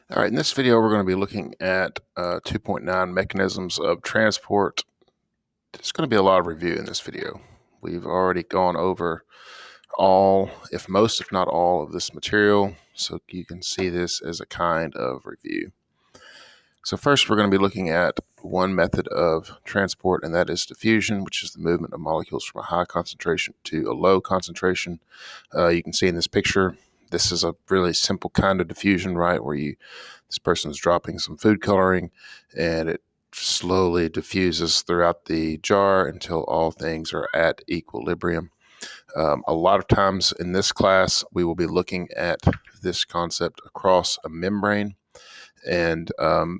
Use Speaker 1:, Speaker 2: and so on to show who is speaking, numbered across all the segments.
Speaker 1: All right, in this video, we're going to be looking at 2.9 mechanisms of transport. There's going to be a lot of review in this video. We've already gone over all, if not all, of this material, so you can see this as a kind of review. So first, we're going to be looking at one method of transport, and that is diffusion, which is the movement of molecules from a high concentration to a low concentration. You can see in this picture, this is a really simple kind of diffusion, right, where this person is dropping some food coloring and it slowly diffuses throughout the jar until all things are at equilibrium. A lot of times in this class, we will be looking at this concept across a membrane and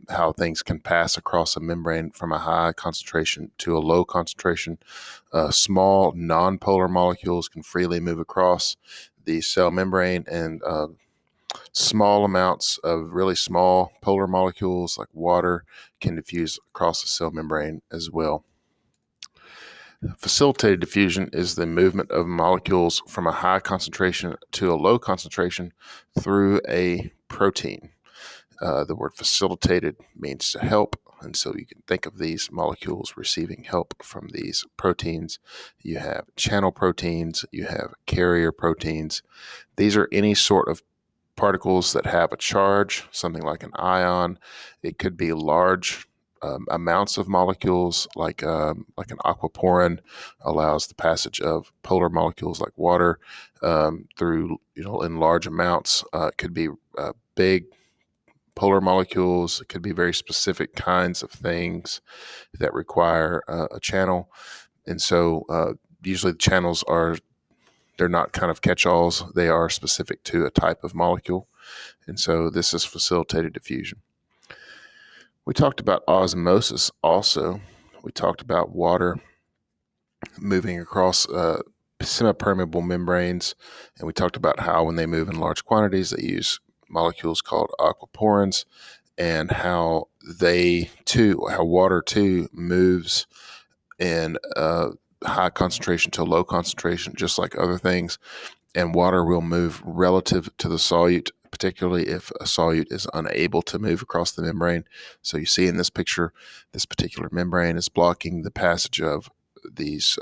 Speaker 1: how things can pass across a membrane from a high concentration to a low concentration. Small nonpolar molecules can freely move across the cell membrane, and small amounts of really small polar molecules like water can diffuse across the cell membrane as well. Facilitated diffusion is the movement of molecules from a high concentration to a low concentration through a protein. The word facilitated means to help, and so you can think of these molecules receiving help from these proteins. You have channel proteins, you have carrier proteins. These are any sort of particles that have a charge, something like an ion. It could be large amounts of molecules, like an aquaporin allows the passage of polar molecules like water through, in large amounts. It could be big polar molecules. It could be very specific kinds of things that require a channel. And so usually the channels they're not kind of catch-alls. They are specific to a type of molecule. And so this is facilitated diffusion. We talked about osmosis also. We talked about water moving across semipermeable membranes. And we talked about how when they move in large quantities, they use molecules called aquaporins, and how water too moves in high concentration to low concentration, just like other things. And water will move relative to the solute, particularly if a solute is unable to move across the membrane. So you see in this picture, this particular membrane is blocking the passage of these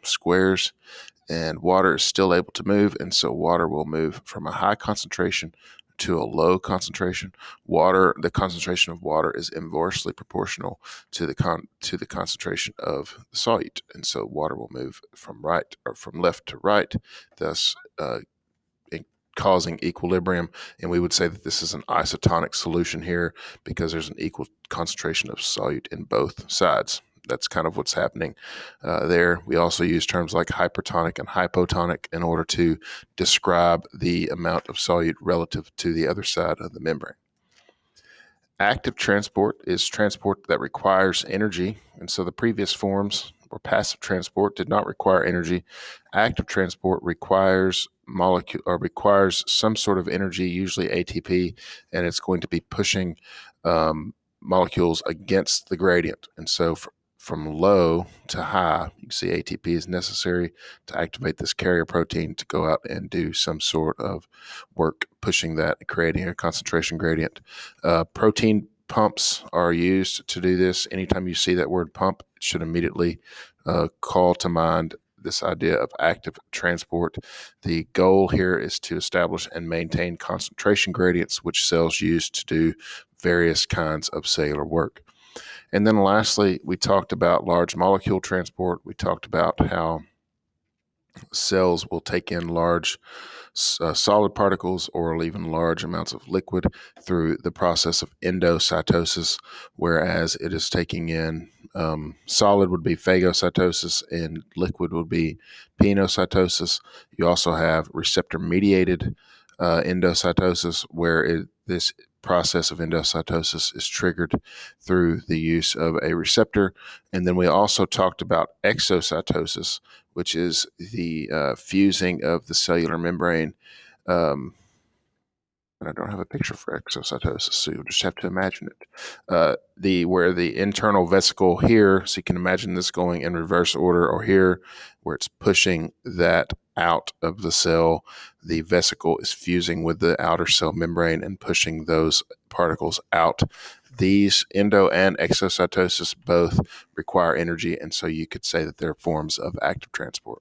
Speaker 1: squares, and water is still able to move. And so water will move from a high concentration to a low concentration. The concentration of water is inversely proportional to the concentration of the solute, and so water will move from left to right, thus causing equilibrium. And we would say that this is an isotonic solution here because there's an equal concentration of solute in both sides. That's kind of what's happening there. We also use terms like hypertonic and hypotonic in order to describe the amount of solute relative to the other side of the membrane. Active transport is transport that requires energy, and so the previous forms, or passive transport, did not require energy. Active transport requires some sort of energy, usually ATP, and it's going to be pushing molecules against the gradient. And so from low to high, you can see ATP is necessary to activate this carrier protein to go out and do some sort of work pushing that, creating a concentration gradient. Protein pumps are used to do this. Anytime you see that word pump, it should immediately call to mind this idea of active transport. The goal here is to establish and maintain concentration gradients, which cells use to do various kinds of cellular work. And then lastly, we talked about large molecule transport. We talked about how cells will take in large solid particles or even large amounts of liquid through the process of endocytosis, whereas it is taking in solid would be phagocytosis and liquid would be penocytosis. You also have receptor-mediated endocytosis, where this process of endocytosis is triggered through the use of a receptor. And then we also talked about exocytosis, which is the fusing of the cellular membrane. And I don't have a picture for exocytosis, so you'll just have to imagine it. Where the internal vesicle here, so you can imagine this going in reverse order, or here, where it's pushing that out of the cell, the vesicle is fusing with the outer cell membrane and pushing those particles out. These endo and exocytosis both require energy, and so you could say that they're forms of active transport.